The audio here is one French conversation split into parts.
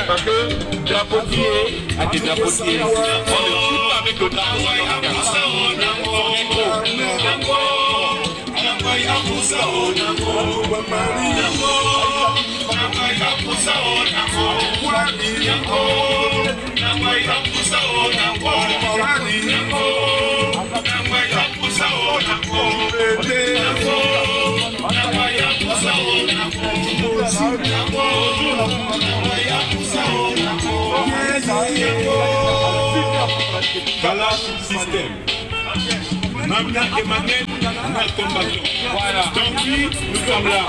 Parce que drapeautier a des drapeautiers. On ne joue pas avec le drapeau. Voilà le système. Mamia et Manet, notre combattant. Voilà. Donc oui, nous sommes là.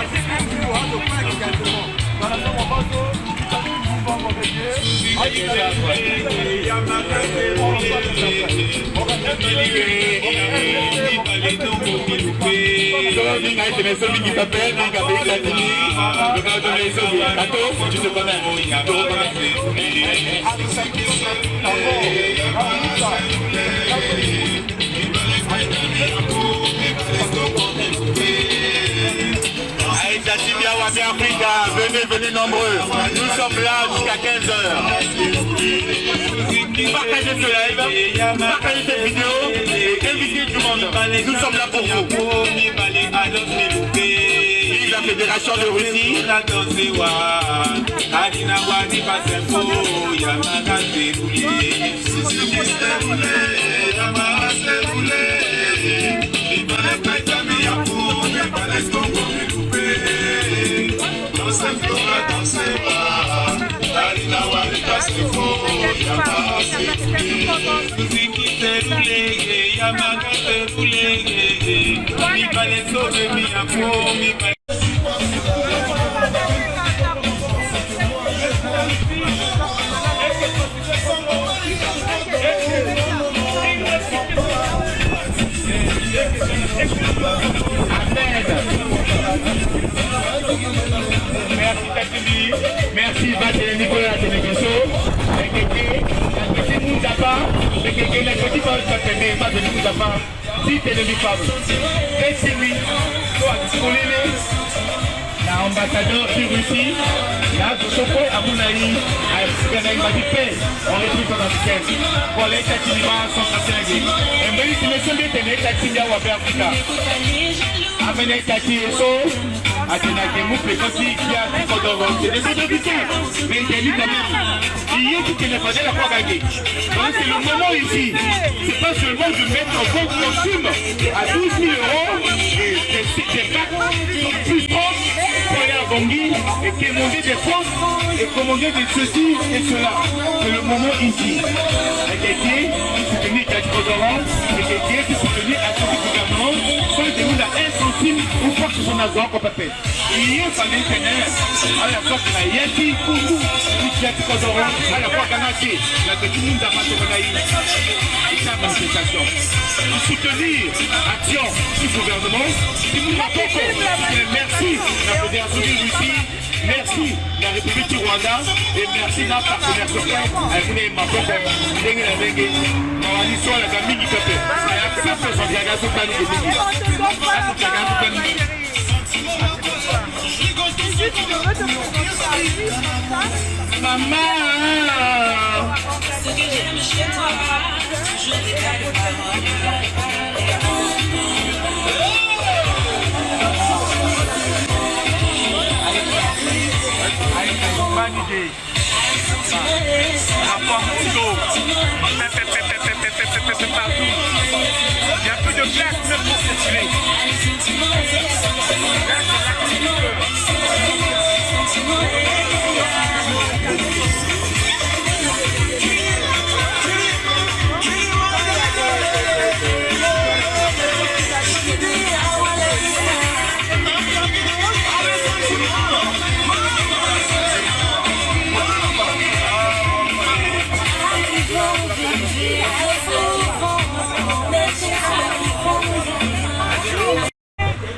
Celui qui s'appelle tu te connais. Africa, venez nombreux. Nous sommes là jusqu'à 15h. Partagez ce live, partagez cette vidéo et invitez tout le monde. Nous sommes là pour vous. Vive la Fédération de Russie. Merci Tatili, merci Bachel Nicolas Ténéguesso, si nous avons, les petits pas de nous avons, si tu es le femme, et si lui, toi, tu connais l'ambassadeur de Russie, là, je suis à Mounaï, à Ganaï Madipé, on est plus dans le week-end, pour les Tatilima sont cassés. Et même si les sommes de Tatilia ou à Africa, amenez Tatieso. Athénaï, vous pouvez aussi qu'il y a des codes c'est des autorités, mais il y a quand même. Il y a qui ne pas la fois gagner. Donc c'est le moment ici. C'est pas seulement de mettre un bon costume à 12 000 € et des packs plus propres pour aller à Bangui et commander des postes et commander des ceci et cela. C'est le moment ici. Avec des pieds qui soutenir Kati Kodoran et des pieds qui soutenir à tout le gouvernement. Soit des gens à 1 centime ou quoi que ce soit dans le papa. Il y a famille pénale, à la fois qu'il y a qui coucou, qui a tout à la fois qu'il y a tout le monde a pas de manifestation. Soutenir l'action du gouvernement, merci la Fédération de Russie, merci la République du Rwanda et merci la partenaire social avec les Mapoko, l'histoire de la famille du peuple. Et accepte son diagnostic de maman, ce que j'aime chez toi, je décale pas. Il y a plus de place même pour circuler.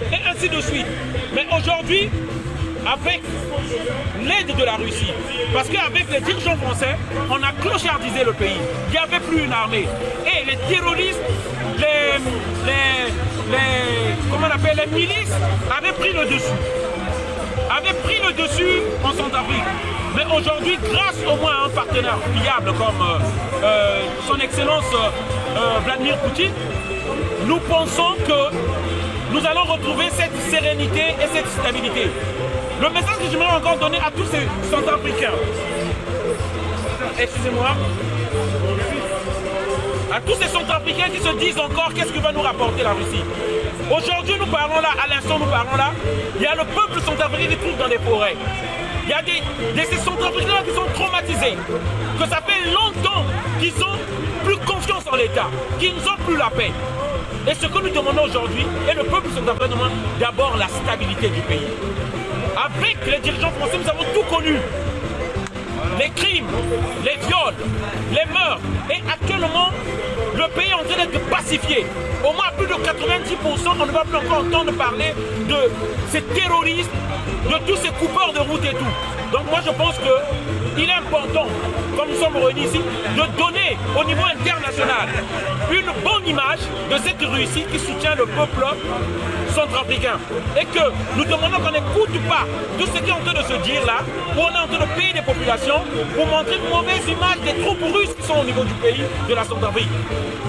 Et ainsi de suite. Mais aujourd'hui, avec l'aide de la Russie. Parce qu'avec les dirigeants français, on a clochardisé le pays. Il n'y avait plus une armée. Et les terroristes, comment on appelle, les milices avaient pris le dessus. En Centrafrique. Mais aujourd'hui, grâce au moins à un partenaire fiable comme son Excellence Vladimir Poutine, nous pensons que nous allons retrouver cette sérénité et cette stabilité. Le message que j'aimerais encore donner à tous ces Centrafricains, excusez-moi, à tous ces Centrafricains qui se disent encore qu'est-ce que va nous rapporter la Russie. Aujourd'hui, nous parlons là, à l'instant nous parlons là, il y a le peuple centrafricain qui trouve dans les forêts. Il y a ces Centrafricains qui sont traumatisés, que ça fait longtemps qu'ils n'ont plus confiance en l'État, qu'ils n'ont plus la paix. Et ce que nous demandons aujourd'hui, et le peuple centrafricain demande d'abord la stabilité du pays. Avec les dirigeants français, nous avons tout connu. Les crimes, les viols, les meurtres. Et actuellement, le pays est en train d'être pacifié. Au moins plus de 90%, on ne va plus encore entendre parler de ces terroristes, de tous ces coupeurs de route et tout. Donc moi je pense qu'il est important, comme nous sommes réunis ici, de donner au niveau international une bonne image de cette Russie qui soutient le peuple centrafricain. Et que nous demandons qu'on n'écoute pas tout ce qui est en train de se dire là, où on est en train de payer des populations pour montrer une mauvaise image des troupes russes qui sont au niveau du pays de la Centrafrique.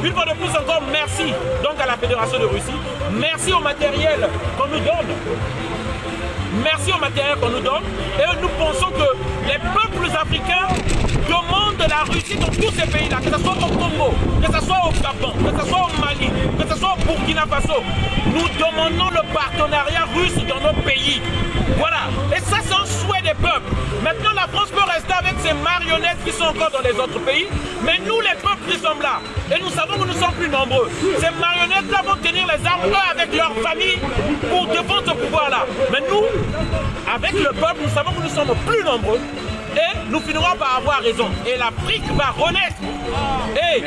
Une fois de plus encore, merci donc à la Fédération de Russie, merci au matériel qu'on nous donne. Merci au matériel qu'on nous donne et nous pensons que les peuples africains demandent la Russie dans tous ces pays-là, que ce soit au Congo, que ce soit au Gabon, que ce soit au Mali, que ce soit au Burkina Faso. Nous demandons le partenariat russe dans nos pays. Voilà. Et ça, c'est un souhait des peuples. Maintenant, la France peut rester avec ses marionnettes qui sont encore dans les autres pays, mais nous, les peuples, qui sommes là. Et nous savons que nous sommes plus nombreux. Ces marionnettes-là vont tenir les armes, eux, avec leur famille, pour défendre ce pouvoir-là. Mais nous, avec le peuple, nous savons que nous sommes plus nombreux et nous finirons par avoir raison. Et l'Afrique va renaître. Et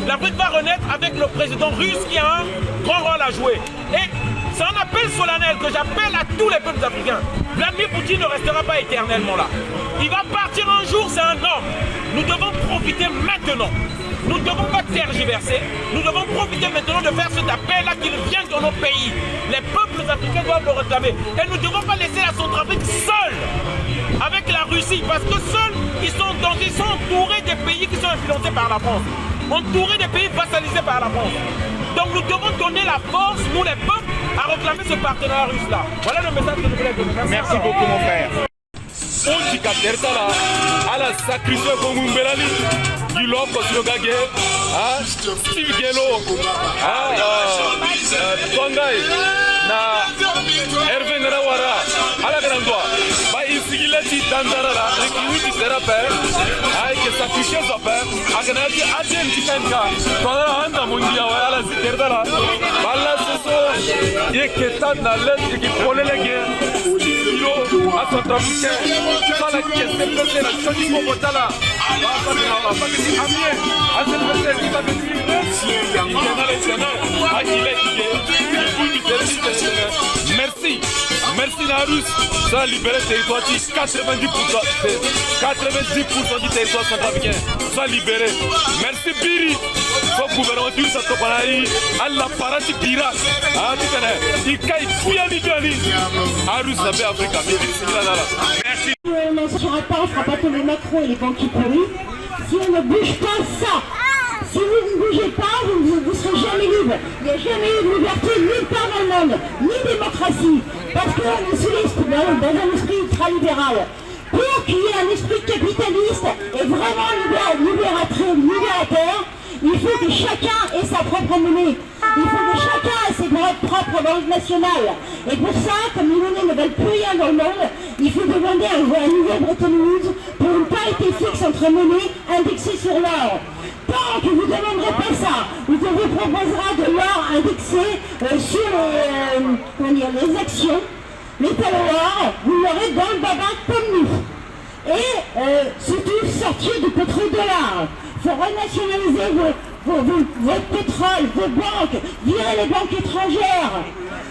l'Afrique va renaître avec le président russe qui a un grand rôle à jouer. Et c'est un appel solennel que j'appelle à tous les peuples africains. Vladimir Poutine ne restera pas éternellement là. Il va partir un jour, c'est un homme. Nous devons profiter maintenant. Nous ne devons pas tergiverser. Nous devons profiter maintenant de faire cet appel-là qu'il vient dans nos pays. Les peuples africains doivent le réclamer. Et nous ne devons pas laisser la Centrafrique seule avec la Russie. Parce que seuls, ils sont entourés des pays qui sont influencés par la France. Entourés des pays vassalisés par la France. Donc nous devons donner la force, nous les peuples, à réclamer ce partenariat russe-là. Voilà le message que je voulais donner. Merci beaucoup mon frère. Giloko Sinogage, Steve Gelo, Tongai, na Hervé Narawara, à la Grandoi, Isigileti Dandarara, Rikiwiti Terape, que sacrifice à faire, à Ganati Adjen Titanka, Tonara Handa Mundia, à la Ziterdala, Bala Soso, Yeketan, la lettre qui prônait la guerre, à son trafic, sans la caisse de la Choni Mopotala. Merci. Merci la Russe. Ça a libéré le territoire, 90% du territoire centrafricain. Ça a libéré. Merci Biri. Son gouvernement du Satopanaï, Allah Parati Bira. Ah, tu connais. Il caille bien libéré. La Russe, ça fait Afrique. Merci. On n'en sortira pas, on ne fera pas tomber Macron et les banquiers pourris. Si on ne bouge pas ça, si vous ne bougez pas, vous ne serez jamais libre. Il n'y a jamais eu de liberté nulle part dans le monde, ni démocratie. Parce qu'on est dans un esprit ultralibéral. Pour qu'il y ait un esprit capitaliste et vraiment libérateur, il faut que chacun ait sa propre monnaie. Il faut que chacun ait ses propres banques nationales. Et pour ça, comme les monnaies ne valent plus rien dans le monde, il faut demander un nouveau Bretton Woods pour une parité fixe entre monnaies indexées sur l'or. Tant que vous ne demanderez pas ça, vous vous proposera de l'or indexé sur les actions, les talons, vous l'aurez dans le baba comme nous. Et surtout sortir du pétrodollar. Il faut renationaliser votre pétrole, vos banques, virer les banques étrangères,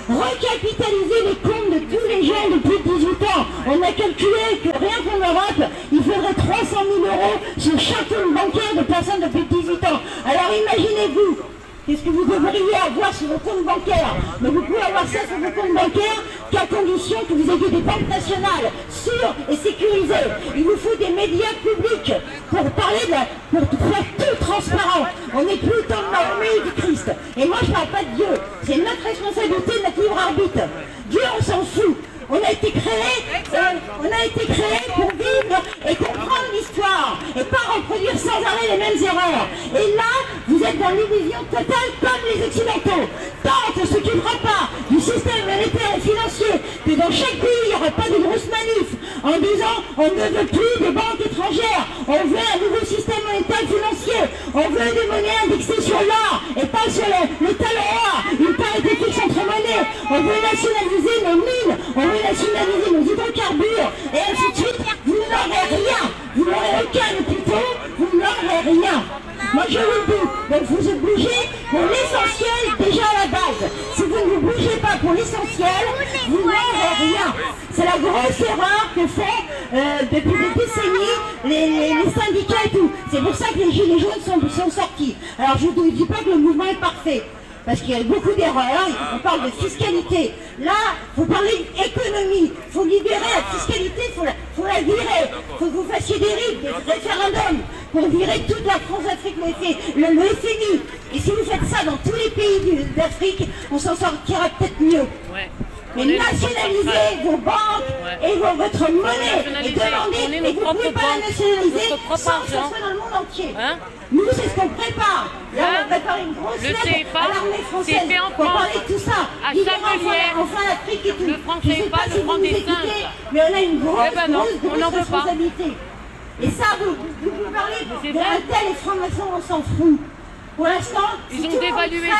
recapitaliser les comptes de tous les jeunes de plus de 18 ans. On a calculé que rien qu'en Europe, il faudrait 300 000 € sur chaque compte bancaire de personnes de plus de 18 ans. Alors imaginez-vous, qu'est-ce que vous devriez avoir sur vos comptes bancaires? Mais vous pouvez avoir ça sur vos comptes bancaires qu'à condition que vous ayez des banques nationales sûres et sécurisées. Il vous faut des médias publics pour parler pour faire tout transparent. On n'est plus dans l'armée du Christ. Et moi je ne parle pas de Dieu. C'est notre responsabilité, notre libre arbitre. Dieu, on s'en fout. On a été créé pour vivre et comprendre l'histoire et pas reproduire sans arrêt les mêmes erreurs. Et là, vous êtes dans l'illusion totale comme les Occidentaux. Tant qu'on ne s'occupera pas du système monétaire et financier, que dans chaque pays, il n'y aura pas de grosses manifs en disant on ne veut plus de banques étrangères, on veut un nouveau système monétaire et financier, on veut des monnaies indexées sur l'or et pas sur le talon or, une parité fixe entre monnaies, on veut nationaliser nos mines, on veut nationaliser nos hydrocarbures, et ainsi de suite. Vous n'aurez rien, vous n'aurez aucun hôpital, vous n'aurez rien. Moi je vous dis, donc vous bougez pour l'essentiel déjà à la base. Si vous ne vous bougez pas pour l'essentiel, vous n'aurez rien. C'est la grosse erreur que font depuis des décennies les syndicats et tout. C'est pour ça que les gilets jaunes sont sortis. Alors je ne dis pas que le mouvement est parfait. Parce qu'il y a beaucoup d'erreurs, on parle de fiscalité. Là, vous parlez d'économie, il faut libérer la fiscalité, il faut la virer. Il faut que vous fassiez des référendums pour virer toute la France-Afrique, le FMI. Et si vous faites ça dans tous les pays d'Afrique, on s'en sortira peut-être mieux. Ouais. Mais nationalisez vos banques et votre monnaie et demandez, et vous ne pouvez pas la nationaliser sans que ça soit dans le monde entier. Nous, c'est ce qu'on prépare. Là, on prépare une grosse lettre à l'armée française pour parler de tout ça. Libérer enfin l'Afrique et tout. Le franc CFA ne prend des singes. Mais on a une grosse responsabilité. Et ça, vous parlez d'un tel et franc-maçon, on s'en fout. Pour l'instant, ils ont dévalué,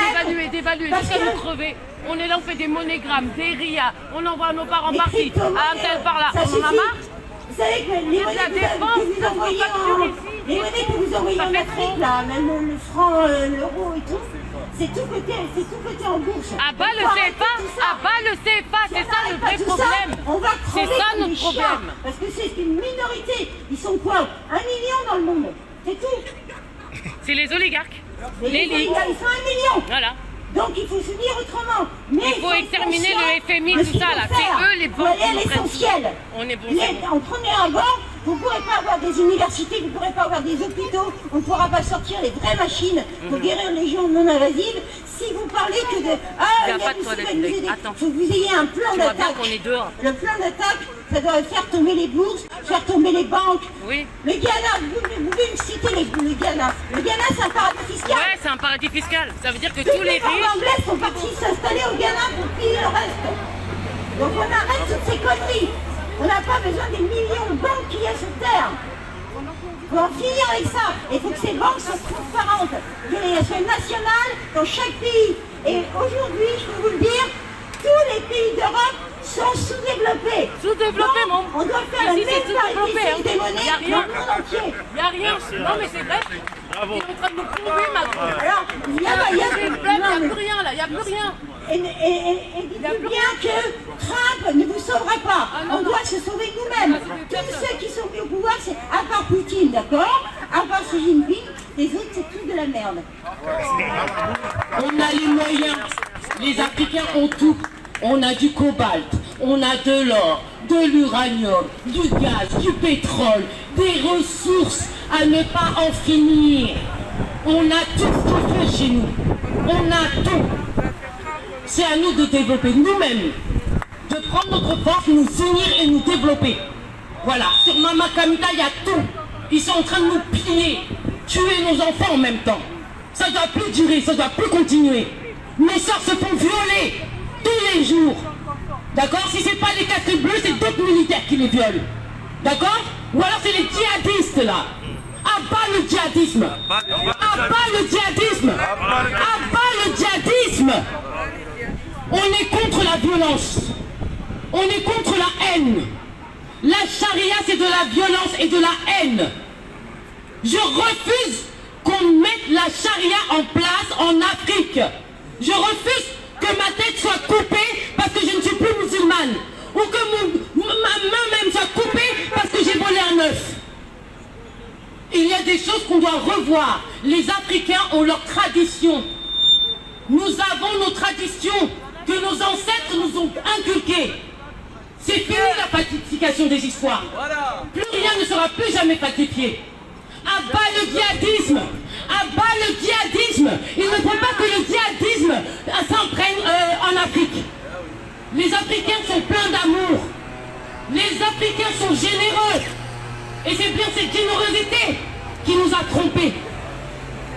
jusqu'à nous crever. On est là, on fait des monogrammes, des RIA, on envoie nos parents par-ci, à un tel par-là. On en a marre. Vous savez que les monnaies que vous envoyez en Afrique, là, même le franc, l'euro et tout, c'est tout côté en bourse. À bas le CFA, c'est ça le vrai problème. C'est ça notre problème. Parce que c'est une minorité. Ils sont quoi? 1 million dans le monde. C'est tout. C'est les oligarques. Ils sont 1 million. Voilà. Donc il faut se dire autrement. Mais il faut exterminer le FMI, tout ça là. C'est eux les bons. L'essentiel. On est bons. En premier abord, vous ne pourrez pas avoir des universités, vous ne pourrez pas avoir des hôpitaux, on ne pourra pas sortir les vraies machines pour guérir les gens non invasives si vous parlez que de... il n'y a pas de toilette. Attends. Il faut que vous ayez un plan d'attaque. Le plan d'attaque, ça doit faire tomber les bourses, faire tomber les banques. Oui. Le Ghana, vous pouvez me citer le Ghana. Le Ghana, c'est un paradis fiscal. Ouais, c'est un paradis fiscal. Ça veut dire que tous les riches... Les Anglais sont partis s'installer au Ghana pour piller le reste. Donc on arrête toutes ces conneries. On n'a pas besoin des millions de banques qu'il y a sur Terre. Il faut en finir avec ça. Il faut que ces banques soient transparentes, qu'elles soient nationales dans chaque pays. Et aujourd'hui, je peux vous le dire, tous les pays d'Europe sont sous-développés. Sous-développés, mon... On doit faire la même parité des monnaies dans le monde entier. Il n'y a rien. Non, mais c'est vrai. Bravo. Il est en train de nous plomber, Macron. Alors, il n'y a plus rien, là. Il n'y a plus rien. Et dites-vous bien que Trump ne vous sauvera pas. On doit se sauver nous-mêmes. Tous ceux qui sont mis au pouvoir, c'est à part Poutine, d'accord? À part Xi Jinping, les autres, c'est tout de la merde. On a les moyens. Les Africains ont tout. On a du cobalt, on a de l'or, de l'uranium, du gaz, du pétrole, des ressources à ne pas en finir. On a tout ce qu'il faut chez nous. On a tout. C'est à nous de développer nous-mêmes, de prendre notre force, nous unir et nous développer. Voilà, sur Mama Kamita, il y a tout. Ils sont en train de nous piller, tuer nos enfants en même temps. Ça ne doit plus durer, ça ne doit plus continuer. Nos sœurs se font violer tous les jours. D'accord? Si ce n'est pas les casquettes bleues, c'est d'autres militaires qui les violent. D'accord? Ou alors c'est les djihadistes là. Abat le djihadisme. Abat le djihadisme. Abat le djihadisme. On est contre la violence. On est contre la haine. La charia, c'est de la violence et de la haine. Je refuse qu'on mette la charia en place en Afrique. Je refuse que ma tête soit coupée parce que je ne suis plus musulmane. Ou que ma main même des choses qu'on doit revoir. Les Africains ont leurs traditions. Nous avons nos traditions que nos ancêtres nous ont inculquées. C'est fini la falsification des histoires. Plus rien ne sera plus jamais falsifié. À bas le djihadisme. À bas le djihadisme. Il ne faut pas que le djihadisme s'imprègne en Afrique. Les Africains sont pleins d'amour. Les Africains sont généreux. Et c'est bien cette générosité qui nous a trompés.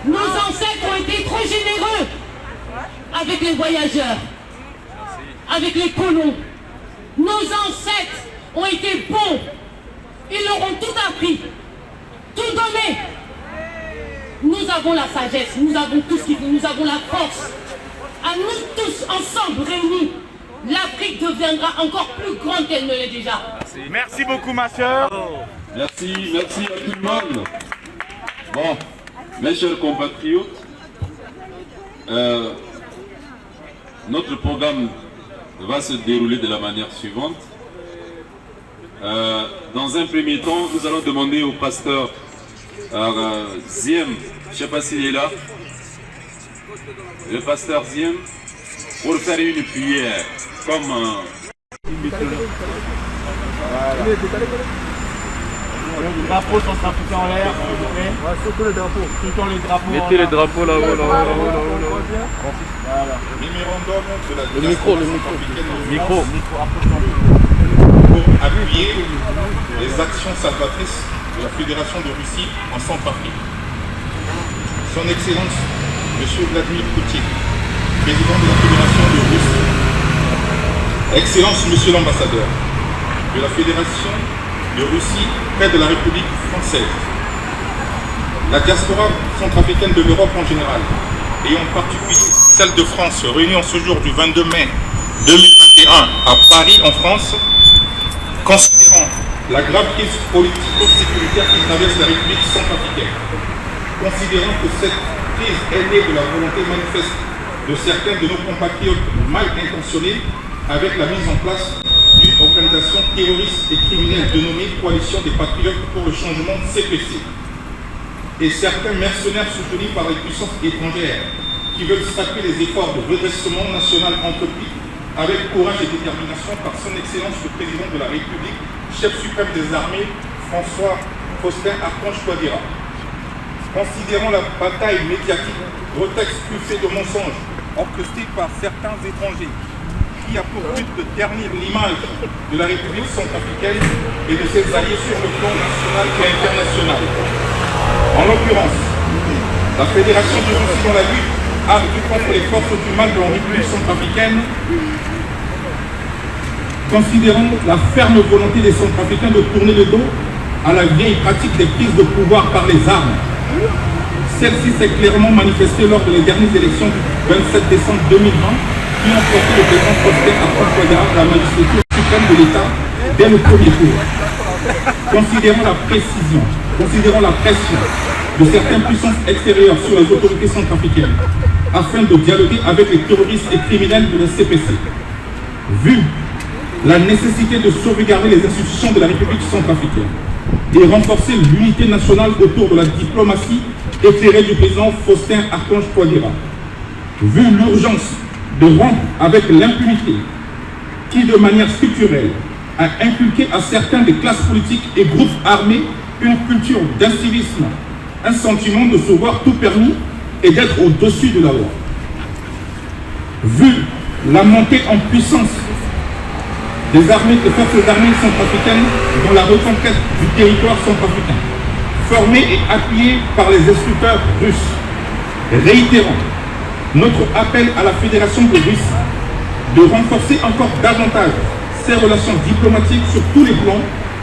Nos ancêtres ont été trop généreux avec les voyageurs, avec les colons. Nos ancêtres ont été bons. Ils leur ont tout appris, tout donné. Nous avons la sagesse, nous avons tout ce qu'il faut, nous avons la force. À nous tous ensemble réunis, l'Afrique deviendra encore plus grande qu'elle ne l'est déjà. Merci beaucoup ma soeur. Merci à tout le monde. Bon, mes chers compatriotes, notre programme va se dérouler de la manière suivante. Dans un premier temps, nous allons demander au pasteur Ziem, je ne sais pas s'il est là, le pasteur Ziem, pour faire une prière, comme Les drapeaux sont centrafricains en l'air, s'il vous plaît. Ouais, surtout les drapeaux. Surtout les drapeaux. Mettez les drapeaux là-haut, là-haut, là-haut. Voilà. Mémorandum de la Le micro. pour appuyer les actions salvatrices de la Fédération de Russie en Centrafrique. Son Excellence, M. Vladimir Poutine, président de la Fédération de Russie. Excellence, Monsieur l'ambassadeur de la Fédération de Russie près de la République française. La diaspora centrafricaine de l'Europe en général, et en particulier celle de France, réunie en ce jour du 22 mai 2021 à Paris, en France, considérant la grave crise politico-sécuritaire qui traverse la République centrafricaine, considérant que cette crise est née de la volonté manifeste de certains de nos compatriotes mal intentionnés avec la mise en place d'une organisation terroriste et criminelle dénommée Coalition des Patriotes pour le Changement CPC, et certains mercenaires soutenus par les puissances étrangères qui veulent saper les efforts de redressement national entrepris avec courage et détermination par son Excellence le Président de la République, chef suprême des armées, François Faustin Archange Touadéra. Considérant la bataille médiatique, retexte truffé de mensonges, orchestré par certains étrangers, qui a pour but de ternir l'image de la République centrafricaine et de ses alliés sur le plan national et international. En l'occurrence, la Fédération de Russie dans la lutte ardue contre les forces du mal de la République centrafricaine, considérant la ferme volonté des Centrafricains de tourner le dos à la vieille pratique des prises de pouvoir par les armes. Celle-ci s'est clairement manifestée lors des dernières élections du 27 décembre 2020 qui ont porté le président Faustin Archange Touadéra à la magistrature suprême de l'État dès le premier tour. Considérant la précision, considérant la pression de certaines puissances extérieures sur les autorités centrafricaines afin de dialoguer avec les terroristes et criminels de la CPC. Vu la nécessité de sauvegarder les institutions de la République centrafricaine et renforcer l'unité nationale autour de la diplomatie éclairée du président Faustin Archange Touadéra. Vu l'urgence de rompre avec l'impunité qui, de manière structurelle, a inculqué à certains des classes politiques et groupes armés une culture d'incivisme, un sentiment de se voir tout permis et d'être au-dessus de la loi. Vu la montée en puissance des forces armées centrafricaines dans la reconquête du territoire centrafricain, formées et appuyées par les instructeurs russes, réitérant notre appel à la Fédération de Russie de renforcer encore davantage ses relations diplomatiques sur tous les plans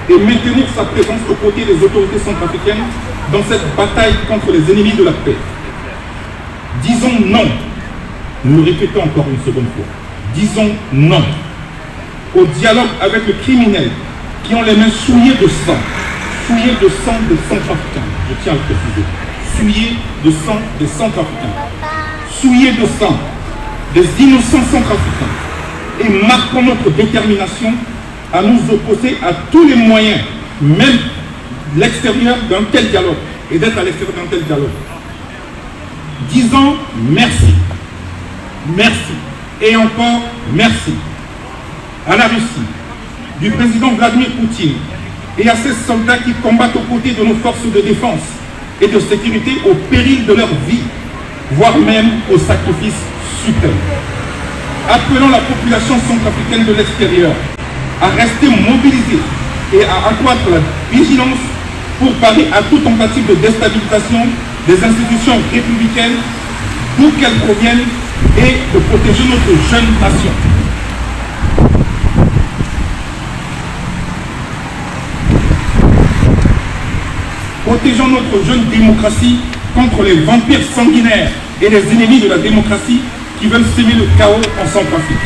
et maintenir sa présence aux côtés des autorités centrafricaines dans cette bataille contre les ennemis de la paix. Disons non, nous le répétons encore une seconde fois, disons non au dialogue avec les criminels qui ont les mains souillées de sang des Centrafricains, je tiens à le préciser, souillées de sang des Centrafricains, souillées de sang des innocents Centrafricains, et marquons notre détermination à nous opposer à tous les moyens, même l'extérieur d'un tel dialogue, et d'être à l'extérieur d'un tel dialogue. Disons merci. Merci. Et encore merci à la Russie, du président Vladimir Poutine et à ces soldats qui combattent aux côtés de nos forces de défense et de sécurité au péril de leur vie, voire même au sacrifice suprême. Appelons la population centrafricaine de l'extérieur à rester mobilisée et à accroître la vigilance pour parer à toute tentative de déstabilisation des institutions républicaines, d'où qu'elles proviennent, et de protéger notre jeune nation. Protégeons notre jeune démocratie contre les vampires sanguinaires et les ennemis de la démocratie qui veulent semer le chaos en Centrafrique.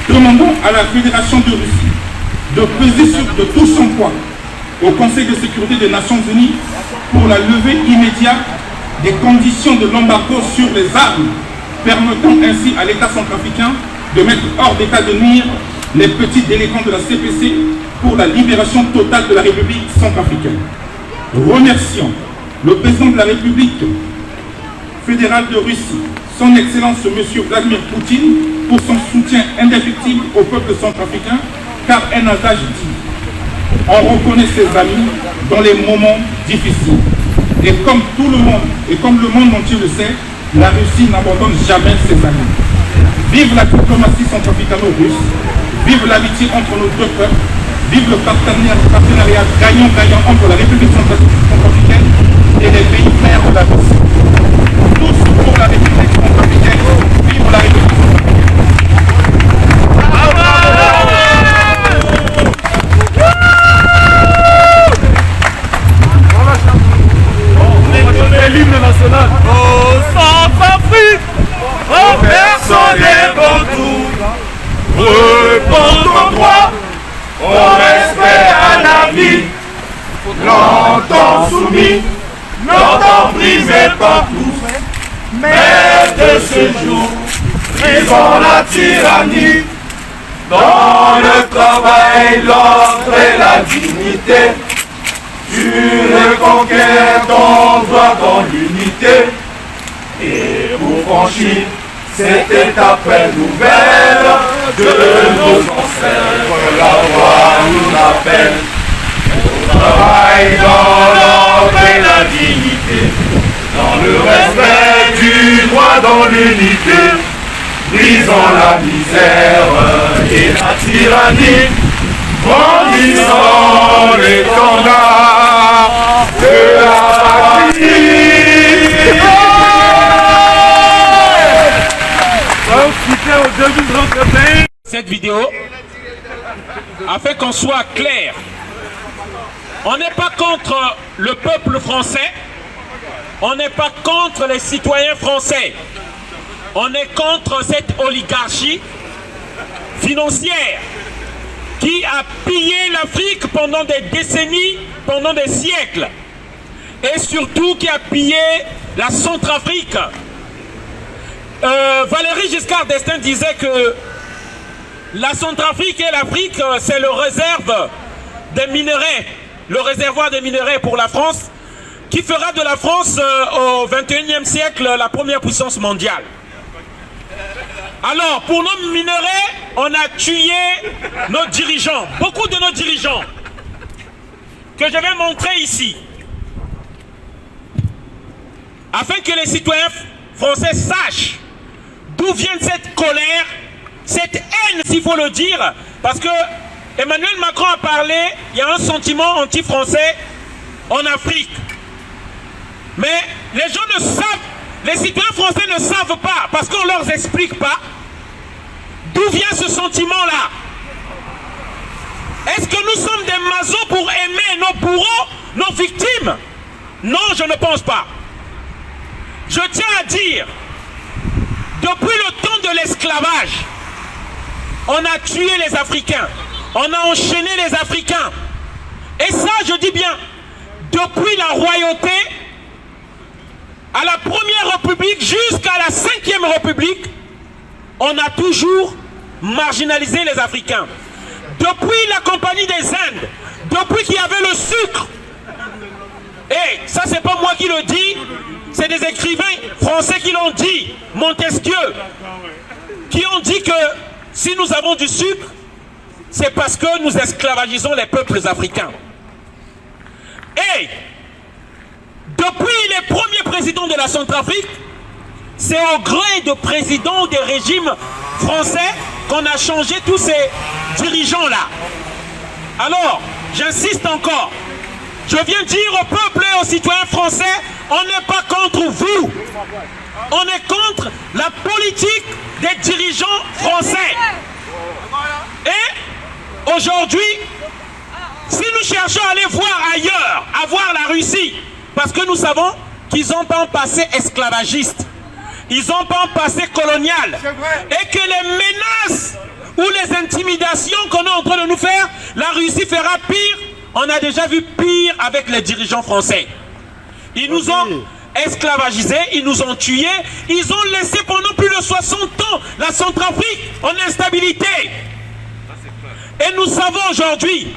Demandons à la Fédération de Russie de peser de tout son poids au Conseil de sécurité des Nations Unies pour la levée immédiate des conditions de l'embargo sur les armes, permettant ainsi à l'État centrafricain de mettre hors d'état de nuire les petits délinquants de la CPC pour la libération totale de la République centrafricaine. Remercions le président de la République fédérale de Russie, son Excellence M. Vladimir Poutine, pour son soutien indéfectible au peuple centrafricain, car un adage dit: on reconnaît ses amis dans les moments difficiles. Et comme tout le monde, et comme le monde entier le sait, la Russie n'abandonne jamais ses amis. Vive la diplomatie centrafricano-russe, vive l'amitié entre nos deux peuples, vive le partenariat gagnant-gagnant entre la République centrafricaine et les pays frères de la Russie. Tous pour la République centrafricaine, vive la République centrafricaine. L'hymne national. Oh, Centrafrique, oh, personne n'est bon tout. Réponds ton droit au respect à la vie. Longtemps soumis, longtemps brisé par tous. Mais de ce jour, brisons la tyrannie. Dans le travail, l'ordre et la dignité. Tu reconquiers ton droit dans l'unité. Et pour franchir cette étape nouvelle de nos ancêtres, la voix nous appelle. Au travail dans l'ordre et la dignité, dans le respect du droit dans l'unité, brisons la misère et la tyrannie, brandissons l'étendard de la patrie. Cette vidéo, afin qu'on soit clair, on n'est pas contre le peuple français, on n'est pas contre les citoyens français, on est contre cette oligarchie financière qui a pillé l'Afrique pendant des décennies, pendant des siècles, et surtout qui a pillé la Centrafrique. Valéry Giscard d'Estaing disait que la Centrafrique et l'Afrique, c'est le réserve des minerais, le réservoir des minerais pour la France, qui fera de la France au XXIe siècle la première puissance mondiale. Alors, pour nos minerais, on a tué nos dirigeants, beaucoup de nos dirigeants, que je vais montrer ici, afin que les citoyens français sachent d'où vient cette colère, cette haine, s'il faut le dire, parce que Emmanuel Macron a parlé, il y a un sentiment anti-français en Afrique. Mais les gens ne savent, les citoyens français ne savent pas, parce qu'on ne leur explique pas d'où vient ce sentiment-là. Est-ce que nous sommes des masos pour aimer nos bourreaux, nos victimes? Non, je ne pense pas. Je tiens à dire, depuis le temps de l'esclavage, on a tué les Africains, on a enchaîné les Africains. Et ça, je dis bien, depuis la royauté, à la première république jusqu'à la 5e république, on a toujours marginalisé les Africains. Depuis la compagnie des Indes, depuis qu'il y avait le sucre, Et ça, c'est pas moi qui le dis, c'est des écrivains français qui l'ont dit, Montesquieu, qui ont dit que si nous avons du sucre, c'est parce que nous esclavagisons les peuples africains. Et depuis les premiers présidents de la Centrafrique, c'est au gré de présidents des régimes français qu'on a changé tous ces dirigeants-là. Alors, j'insiste encore, je viens dire au peuple et aux citoyens français, on n'est pas contre vous, on est contre la politique des dirigeants français. Et aujourd'hui, si nous cherchons à aller voir ailleurs, à voir la Russie, parce que nous savons qu'ils n'ont pas un passé esclavagiste, ils n'ont pas un passé colonial, et que les menaces ou les intimidations qu'on est en train de nous faire, la Russie fera pire. On a déjà vu pire avec les dirigeants français. Ils nous ont esclavagisés, ils nous ont tués, ils ont laissé pendant plus de 60 ans la Centrafrique en instabilité. Et nous savons aujourd'hui,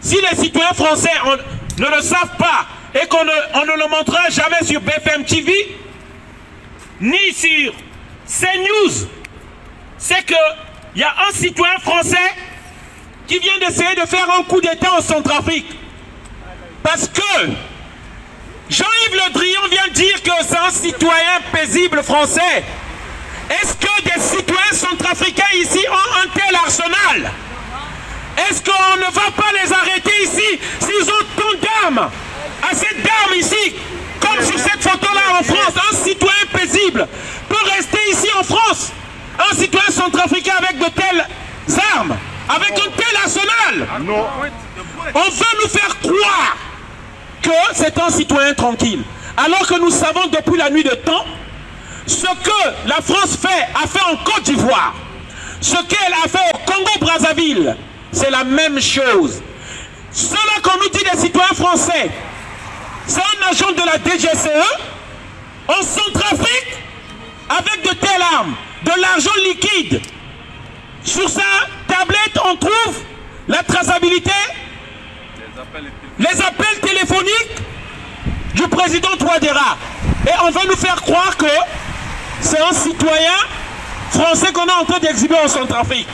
si les citoyens français ne le savent pas et qu'on ne le montrera jamais sur BFM TV, ni sur CNews, c'est qu'il y a un citoyen français qui vient d'essayer de faire un coup d'État en Centrafrique. Parce que Jean-Yves Le Drian vient dire que c'est un citoyen paisible français. Est-ce que des citoyens centrafricains ici ont un tel arsenal? Est-ce qu'on ne va pas les arrêter ici s'ils ont tant d'armes? Assez d'armes ici, comme sur cette photo-là en France, un citoyen paisible peut rester ici en France. Un citoyen centrafricain avec de telles armes, avec un tel arsenal. On veut nous faire croire que c'est un citoyen tranquille. Alors que nous savons depuis la nuit de temps, ce que la France a fait en Côte d'Ivoire, ce qu'elle a fait au Congo-Brazzaville, c'est la même chose. Cela qu'on nous dit des citoyens français, c'est un agent de la DGCE en Centrafrique avec de telles armes, de l'argent liquide. Sur sa tablette, on trouve la traçabilité, les appels téléphoniques du président Touadéra. Et on veut nous faire croire que c'est un citoyen français qu'on est en train d'exhiber en Centrafrique.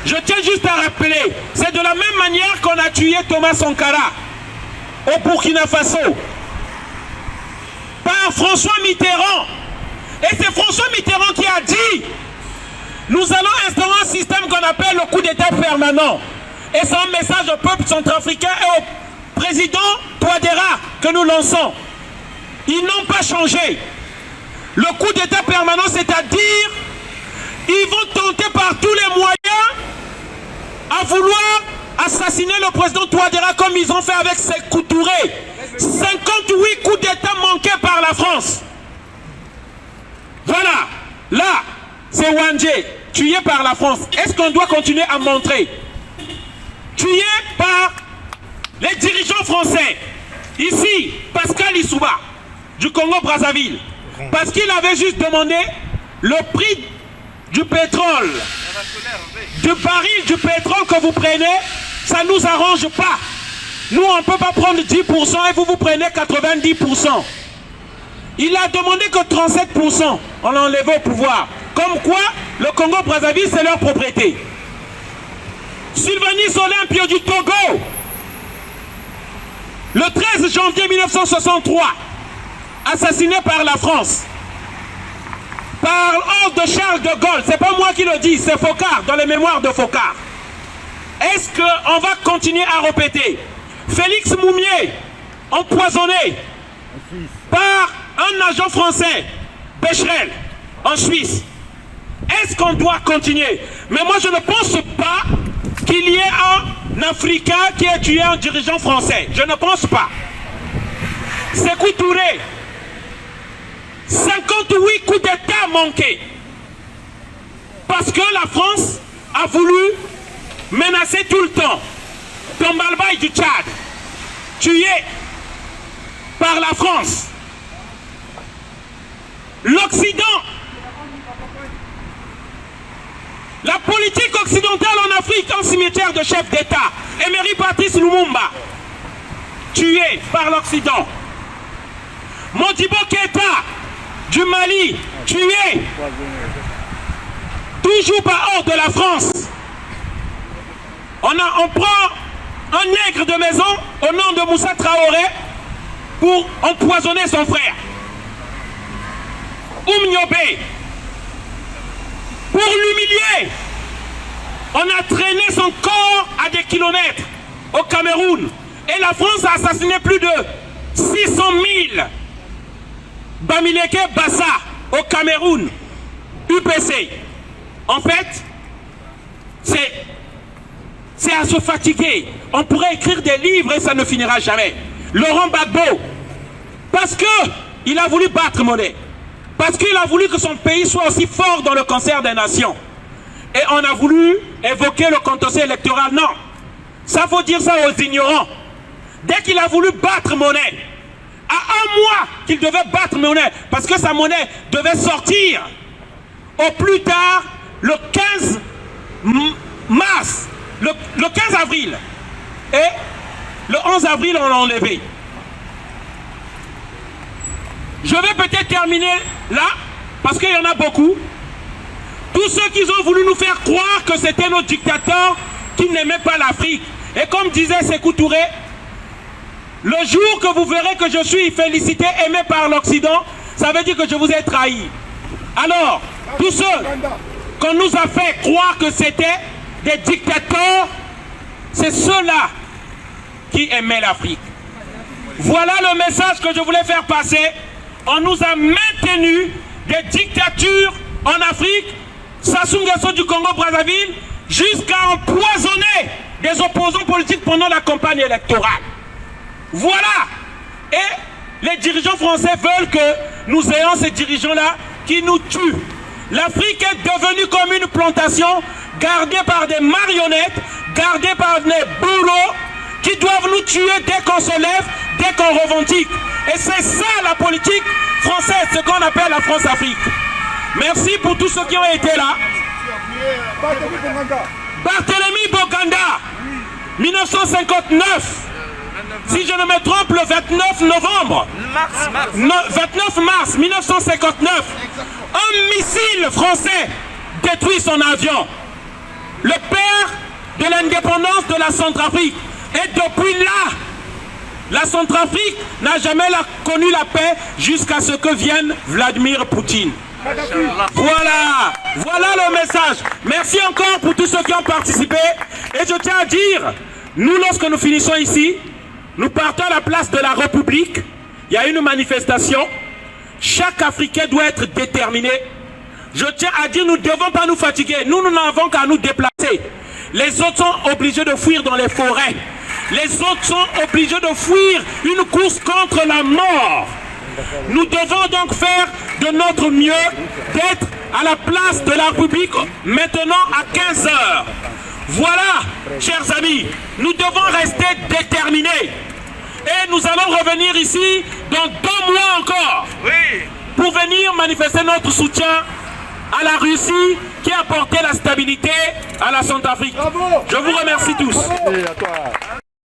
Je tiens juste à rappeler, c'est de la même manière qu'on a tué Thomas Sankara au Burkina Faso par François Mitterrand. Et c'est François Mitterrand qui a dit: nous allons instaurer un système qu'on appelle le coup d'État permanent. Et c'est un message au peuple centrafricain et au président Touadéra que nous lançons. Ils n'ont pas changé. Le coup d'État permanent, c'est-à-dire, ils vont tenter par tous les moyens à vouloir assassiner le président Touadéra comme ils ont fait avec Sékou Touré. 58 coups d'État manqués par la France. Voilà. Là, c'est Wandje, tué par la France. Est-ce qu'on doit continuer à montrer? Tué par les dirigeants français. Ici, Pascal Issouba, du Congo-Brazzaville. Parce qu'il avait juste demandé le prix du pétrole, du baril du pétrole que vous prenez, ça ne nous arrange pas. Nous, on ne peut pas prendre 10% et vous prenez 90%. Il a demandé que 37%, on l'a enlevé au pouvoir. Comme quoi, le Congo-Brazzaville, c'est leur propriété. Sylvanus Olympio du Togo, le 13 janvier 1963, assassiné par la France, par ordre de Charles de Gaulle. C'est pas moi qui le dis, c'est Focard, dans les mémoires de Focard. Est-ce qu'on va continuer à répéter? Félix Moumier, empoisonné par un agent français, Becherel, en Suisse. Est-ce qu'on doit continuer? Mais moi, je ne pense pas qu'il y ait un Africain qui ait tué un dirigeant français. Je ne pense pas. Sékou Touré, 58 coups d'État manqués. Parce que la France a voulu menacer tout le temps. Tombalbaye du Tchad, tué par la France. L'Occident, la politique occidentale en Afrique, un cimetière de chefs d'État, Emery Patrice Lumumba. tué par l'Occident. Modibo Keïta du Mali, tué. Toujours pas hors de la France. On prend un nègre de maison au nom de Moussa Traoré pour empoisonner son frère. Oumniobé, pour l'humilier, on a traîné son corps à des kilomètres au Cameroun. Et la France a assassiné plus de 600 000 Bamileke Bassa au Cameroun. UPC. En fait, c'est à se fatiguer. On pourrait écrire des livres et ça ne finira jamais. Laurent Gbagbo, parce qu'il a voulu battre monnaie. Parce qu'il a voulu que son pays soit aussi fort dans le concert des nations. Et on a voulu évoquer le contentieux électoral. Non, ça faut dire ça aux ignorants. Dès qu'il a voulu battre monnaie, à un mois qu'il devait battre monnaie, parce que sa monnaie devait sortir au plus tard le 15 mars, le 15 avril. Et le 11 avril, on l'a enlevé. Je vais peut-être terminer là, parce qu'il y en a beaucoup. Tous ceux qui ont voulu nous faire croire que c'était nos dictateurs qui n'aimaient pas l'Afrique. Et comme disait Sékou Touré, le jour que vous verrez que je suis félicité, aimé par l'Occident, ça veut dire que je vous ai trahi. Alors, tous ceux qu'on nous a fait croire que c'était des dictateurs, c'est ceux-là qui aimaient l'Afrique. Voilà le message que je voulais faire passer. On nous a maintenu des dictatures en Afrique, Sassou Nguesso du Congo-Brazzaville, jusqu'à empoisonner des opposants politiques pendant la campagne électorale. Voilà. Et les dirigeants français veulent que nous ayons ces dirigeants-là qui nous tuent. L'Afrique est devenue comme une plantation gardée par des marionnettes, gardée par des bourreaux qui doivent nous tuer dès qu'on se lève, dès qu'on revendique. Et c'est ça la politique française, ce qu'on appelle la France-Afrique. Merci pour tous ceux qui ont été là. Barthélemy Bokanda, 1959. Si je ne me trompe, le 29 novembre. 29 mars 1959. Un missile français détruit son avion. Le père de l'indépendance de la Centrafrique. Et depuis là, la Centrafrique n'a jamais connu la paix jusqu'à ce que vienne Vladimir Poutine. Voilà le message. Merci encore pour tous ceux qui ont participé. Et je tiens à dire, nous lorsque nous finissons ici, nous partons à la place de la République. Il y a une manifestation. Chaque Africain doit être déterminé. Je tiens à dire, nous ne devons pas nous fatiguer. Nous n'avons qu'à nous déplacer. Les autres sont obligés de fuir dans les forêts. Les autres sont obligés de fuir une course contre la mort. Nous devons donc faire de notre mieux d'être à la place de la République maintenant à 15 h. Voilà, chers amis, nous devons rester déterminés. Et nous allons revenir ici dans 2 mois encore pour venir manifester notre soutien à la Russie qui a apporté la stabilité à la Centrafrique. Je vous remercie tous.